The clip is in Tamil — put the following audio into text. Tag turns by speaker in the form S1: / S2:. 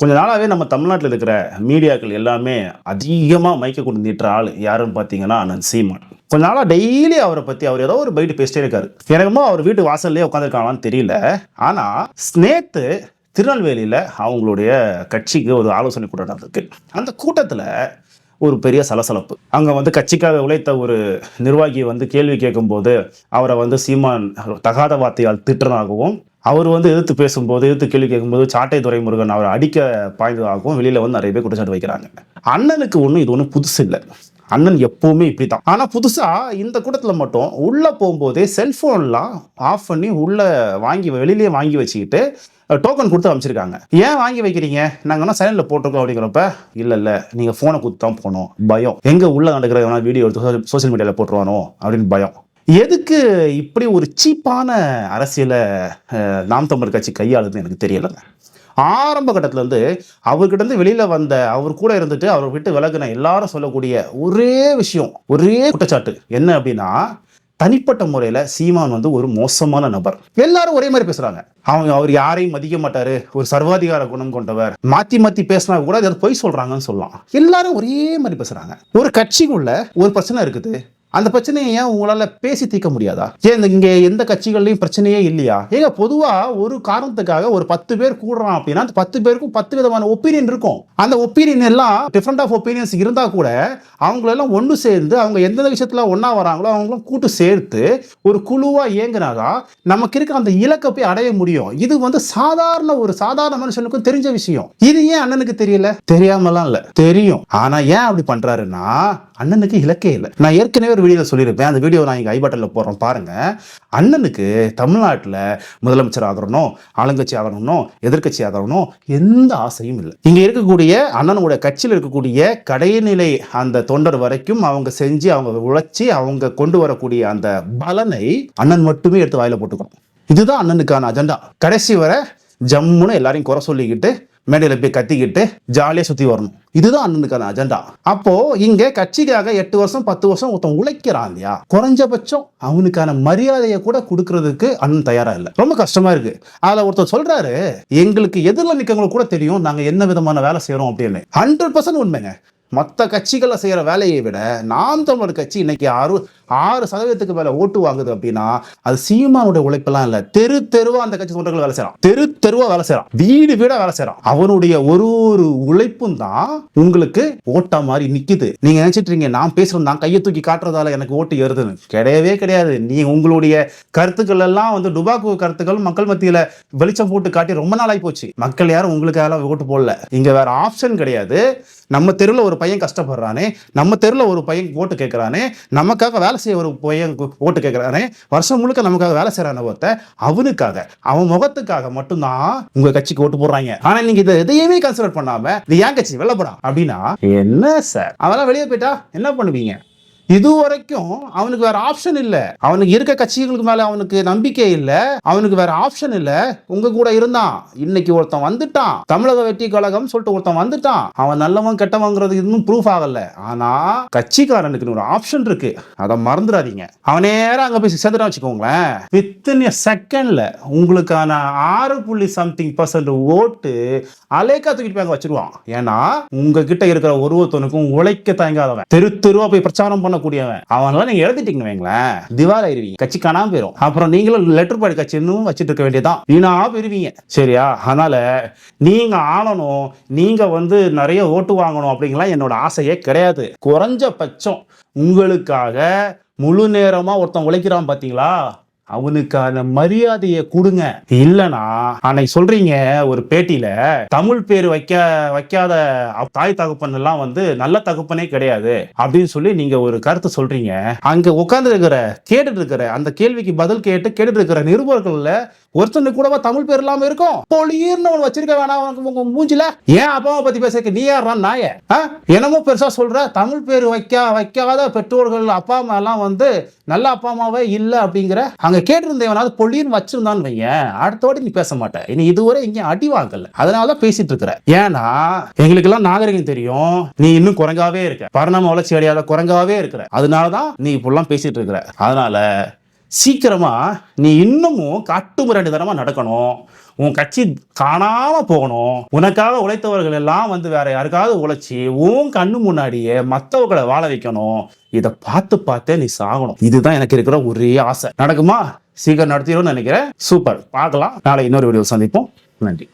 S1: கொஞ்ச நாளாவே நம்ம தமிழ்நாட்டில் இருக்கிற மீடியாக்கள் எல்லாமே அதிகமாக மைக்க கொண்டு நீட்டுற ஆள் யாருன்னு பார்த்தீங்கன்னா அண்ணன் சீமான். கொஞ்ச நாளாக டெய்லி அவரை பற்றி அவர் ஏதோ ஒரு பைட்டு பேசிட்டே இருக்காரு. எனக்குமோ அவர் வீட்டு வாசல்லே உட்காந்துருக்காங்களான்னு தெரியல. ஆனால் நேற்று திருநெல்வேலியில் அவங்களுடைய கட்சிக்கு ஒரு ஆலோசனை கூட்டம் நடந்திருக்கு. அந்த கூட்டத்தில் ஒரு பெரிய சலசலப்பு. அங்கே கட்சிக்காக உழைத்த ஒரு நிர்வாகியை கேள்வி கேட்கும்போது அவரை சீமான் தகாத வார்த்தையால் திட்டுறதாகவும், அவர் எதிர்த்து பேசும்போது, எதிர்த்து கேள்வி கேட்கும்போது சாட்டை துரைமுருகன் அவரை அடிக்க பாய்ந்ததாகவும் வெளியில் நிறைய பேர் குற்றச்சாட்டு வைக்கிறாங்க. அண்ணனுக்கு இது ஒன்றும் புதுசு இல்லை. அண்ணன் எப்பவுமே இப்படி தான். ஆனால் புதுசாக இந்த கூட்டத்தில் மட்டும் உள்ளே போகும்போதே செல்ஃபோன்லாம் ஆஃப் பண்ணி உள்ளே வெளியிலேயே வாங்கி வச்சுக்கிட்டு டோக்கன் கொடுத்து அமைச்சிருக்காங்க. ஏன் வாங்கி வைக்கிறீங்க? நாங்கள் சைலண்டில் போட்டிருக்கோம் அப்படிங்கிறப்ப இல்லை நீங்கள் ஃபோனை கொடுத்து தான் போனோம். பயம். எங்கே உள்ளே நடக்கிற வீடியோ எடுத்து சோசியல் மீடியாவில் போட்டுருவானோ அப்படின்னு பயம். எதுக்கு இப்படி ஒரு சீப்பான அரசியலை நாம் தமிழர் கட்சி கையாளுதுன்னு எனக்கு தெரியலைங்க. ஆரம்ப கட்டத்திலேருந்து அவர்கிட்ட வெளியில் வந்த, அவர் கூட இருந்துட்டு அவர் விட்டு விலகின எல்லாரும் சொல்லக்கூடிய ஒரே விஷயம், ஒரே குற்றச்சாட்டு என்ன அப்படின்னா, தனிப்பட்ட முறையில் சீமான் ஒரு மோசமான நபர். எல்லாரும் ஒரே மாதிரி பேசுறாங்க. அவர் யாரையும் மதிக்க மாட்டாரு, ஒரு சர்வாதிகார குணம் கொண்டவர், மாத்தி பேசினா கூட அதை பொய் சொல்றாங்கன்னு சொல்லலாம். எல்லாரும் ஒரே மாதிரி பேசுறாங்க. ஒரு கட்சிக்குள்ள ஒரு பிரச்சனை இருக்குது, அந்த பிரச்சனையை ஏன் உங்களால பேசி தீர்க்க முடியாதா? ஏன் இங்க எந்த கட்சிகள்லையும் பிரச்சனையே இல்லையா? ஏங்க பொதுவா ஒரு காரணத்துக்காக ஒரு 10 பேர் கூடுறான் அப்படின்னா அந்த 10 பேருக்கும் 10 விதமான ஒப்பீனியன் இருக்கும். அந்த ஒப்பீனியன் எல்லாம் டிஃப்ரெண்ட் ஆஃப் ஒப்பீனியன்ஸ் இருந்தா கூட அவங்களெல்லாம் ஒன்று சேர்ந்து அவங்க எந்தெந்த விஷயத்துல ஒன்னா வராங்களோ அவங்களும் கூட்டு சேர்த்து ஒரு குழுவா இயங்கினாதான் நமக்கு இருக்க அந்த இலக்கை போய் அடைய முடியும். இது சாதாரண மனுஷனுக்கும் தெரிஞ்ச விஷயம். இது ஏன் அண்ணனுக்கு தெரியல? தெரியாமலாம் இல்ல, தெரியும். ஆனா ஏன் அப்படி பண்றாருன்னா, அண்ணனுக்கு இலக்கே இல்லை. நான் ஏற்கனவே ஒரு வீடியோவில் சொல்லியிருப்பேன். அந்த வீடியோ நான் இங்கே ஐபட்டனில் போடுறேன் பாருங்க. அண்ணனுக்கு தமிழ்நாட்டில் முதலமைச்சர் ஆகணும், ஆளுங்கட்சி ஆகணும், எதிர்கட்சி ஆகணும் எந்த ஆசையும் இல்லை. இங்கே இருக்கக்கூடிய அண்ணனுடைய கட்சியில் இருக்கக்கூடிய கடைநிலை அந்த தொண்டர் வரைக்கும் அவங்க செஞ்சு, அவங்க உழைச்சி, அவங்க கொண்டு வரக்கூடிய அந்த பலனை அண்ணன் மட்டுமே எடுத்து வாயில போட்டுக்கணும். இதுதான் அண்ணனுக்கான அஜெண்டா. கடைசி வரை ஜம்முன்னு எல்லாரையும் குறை சொல்லிக்கிட்டு மேடையில் போய் கத்திக்கிட்டு ஜாலியாக சுற்றி வரணும். இதுதான் அண்ணனுக்கான அஜெண்டா. அப்போ இங்க கட்சிக்காக 8 வருஷம் 10 வருஷம் ஒருத்தன் உழைக்கிறான் இல்லையா, குறைஞ்சபட்சம் அவனுக்கான மரியாதையை கூட கொடுக்கறதுக்கு அண்ணன் தயாரா இல்லை. ரொம்ப கஷ்டமா இருக்கு. அதுல ஒருத்தர் சொல்றாரு, எங்களுக்கு எதிரில் நிற்கவங்களுக்கு கூட தெரியும் நாங்க என்ன விதமான வேலை செய்யறோம் அப்படின்னு. 100% உண்மைங்க. மற்ற கட்சிகளை செய்யற வேலையை விட நாம் தமிழர் கட்சி இன்னைக்கு 6% மேல ஓட்டு வாங்குது அப்படின்னா அது சீமானுடைய உழைப்பெல்லாம் இல்ல. தெருவா அந்த கட்சி தொண்டர்கள் வேலை செய்யறான், தெருவா வேலை செய்யறான், வீடு வேலை செய்யறான். அவனுடைய ஒரு உழைப்பும் தான் உங்களுக்கு ஓட்டா மாதிரி நிக்குது. நீங்க நினைச்சிட்டு இருக்கீங்க நான் பேசுறேன், நான் கையை தூக்கி காட்டுறதால எனக்கு ஓட்டு ஏறுதுன்னு. கிடையவே கிடையாது. நீங்க உங்களுடைய கருத்துக்கள் எல்லாம் டுபாக்கு கருத்துக்கள் மக்கள் மத்தியில வெளிச்சம் போட்டு காட்டி ரொம்ப நாள் ஆகி போச்சு. மக்கள் யாரும் உங்களுக்காக ஓட்டு போடல. இங்க வேற ஆப்ஷன் கிடையாது. நம்ம தெருவில் ஒரு பையன் கஷ்டப்படுறானே, நம்ம தெருவில் ஒரு பையன் ஓட்டு கேட்கிறானே, நமக்காக வேலை செய்ய ஒரு பையன் ஓட்டு கேட்கிறானே, வருஷம் முழுக்க நமக்காக வேலை செய்யறான ஒருத்தன், அவனுக்காக அவன் முகத்துக்காக மட்டும்தான் உங்க கட்சிக்கு ஓட்டு போடுறாங்க. ஆனா நீங்க எதையுமே கன்சிடர் பண்ணாம இது ஏன் கட்சி வெள்ளப்படா அப்படின்னா என்ன சார், அவெல்லாம் வெளியே போயிட்டா என்ன பண்ணுவீங்க? இதுவரைக்கும் அவனுக்கு வேற ஆப்ஷன் இல்ல. அவனுக்கு இருக்க கட்சிகளுக்கு மேல அவனுக்கு நம்பிக்கை இல்ல, அவனுக்கு வேற ஆப்ஷன் இல்ல. உங்க கூட இருந்தான். இன்னைக்கு ஒருத்தன் வந்துட்டான், தமிழக வெற்றி கழகம் சொல்லிட்டு ஒருத்தன் வந்துட்டான். அவன் நல்லவன் கெட்டவங்கிறது இன்னும் ப்ரூஃப் ஆகல. ஆனா கட்சிக்காரனுக்கு ஒரு ஆப்ஷன் இருக்கு, அதை மறந்துடாதீங்க. அவன் நேரம் அங்க போய் சேர்ந்துட்டா வச்சுக்கோங்களேன், வித்தின் எ செகண்ட்ல உங்களுக்கான 6% ஓட்டு அலேக்கா தூக்கிட்டு போய் அங்க வச்சிருவான். ஏன்னா உங்ககிட்ட இருக்கிற ஒருத்தனுக்கும் உழைக்க தயங்காதவன், தெருவா போய் பிரச்சாரம் கூடியவன், அவனால நீங்க எழுதிட்டீங்கன்னு வைங்களேன், திவால் ஆயிருவீங்க. கட்சி காணாம போயிடும். அப்புறம் நீங்களும் லெட்டர் பேட் கட்சி இன்னும் வச்சுட்டு இருக்க வேண்டியதான், வீணா போயிருவீங்க. சரியா? அதனால நீங்க ஆளணும், நீங்க நிறைய ஓட்டு வாங்கணும் அப்படிங்கலாம் என்னோட ஆசையே கிடையாது. குறைஞ்சபட்சம் உங்களுக்காக முழு நேரமா ஒருத்தன் உழைக்கிறான் பாத்தீங்களா, அவனுக்கான மரியாதையை கொடுங்க. இல்லனா அன்னைக்கு சொல்றீங்க ஒரு பேட்டியில, தமிழ் பேர் வைக்காத தாய் தகப்பன் எல்லாம் நல்ல தகப்பனே கிடையாது அப்படின்னு சொல்லி நீங்க ஒரு கருத்து சொல்றீங்க. அங்க உட்கார்ந்து கேட்டுட்டு இருக்கிற அந்த கேள்விக்கு பதில் கேட்டுட்டு இருக்கிற நிருபர்கள்ல ஒருத்தனுக்கு கூடவா தமிழ் பேர் இல்லாம இருக்கும்? பொலியர்னு வச்சிருக்க வேணாம் உங்க மூஞ்சில. ஏன் அப்பாவை பத்தி பேச நீ யாரா நாய? என்னமோ பெருசா சொல்ற, தமிழ் பேர் வைக்காத பெற்றோர்கள் அப்பா அம்மா எல்லாம் நல்ல அப்பா அம்மாவே இல்ல அப்படிங்கிற அங்க கேட்டிருந்தேன். பொலியர்னு வச்சிருந்தான்னு வைங்க, அடுத்தோடு நீ பேச மாட்டேன். இனி இதுவரை இங்க அடி வாங்கல, அதனாலதான் பேசிட்டு இருக்கிற. ஏன்னா எங்களுக்கு எல்லாம் நாகரிகம் தெரியும், நீ இன்னும் குரங்காவே இருக்க, பரிணாம வளர்ச்சி அடையாத குரங்காவே இருக்கிற. அதனாலதான் நீ இப்பெல்லாம் பேசிட்டு இருக்கிற. அதனால சீக்கிரமா நீ இன்னமும் காட்டுமிராண்டித்தனமா நடக்கணும், உன் கட்சி காணாம போகணும், உனக்காக உழைத்தவர்கள் எல்லாம் வந்து வேற யாருக்காவது உழைச்சி உன் கண்ணு முன்னாடியே மத்தவங்களை வாழ வைக்கணும். இதை பார்த்து பார்த்தே நீ சாகணும். இதுதான் எனக்கு இருக்கிற ஒரே ஆசை. நடக்குமா? சீக்கிரம் நடத்திடும்னு நினைக்கிறேன். சூப்பர், பார்க்கலாம். நாளை இன்னொரு வீடியோ சந்திப்போம். நன்றி.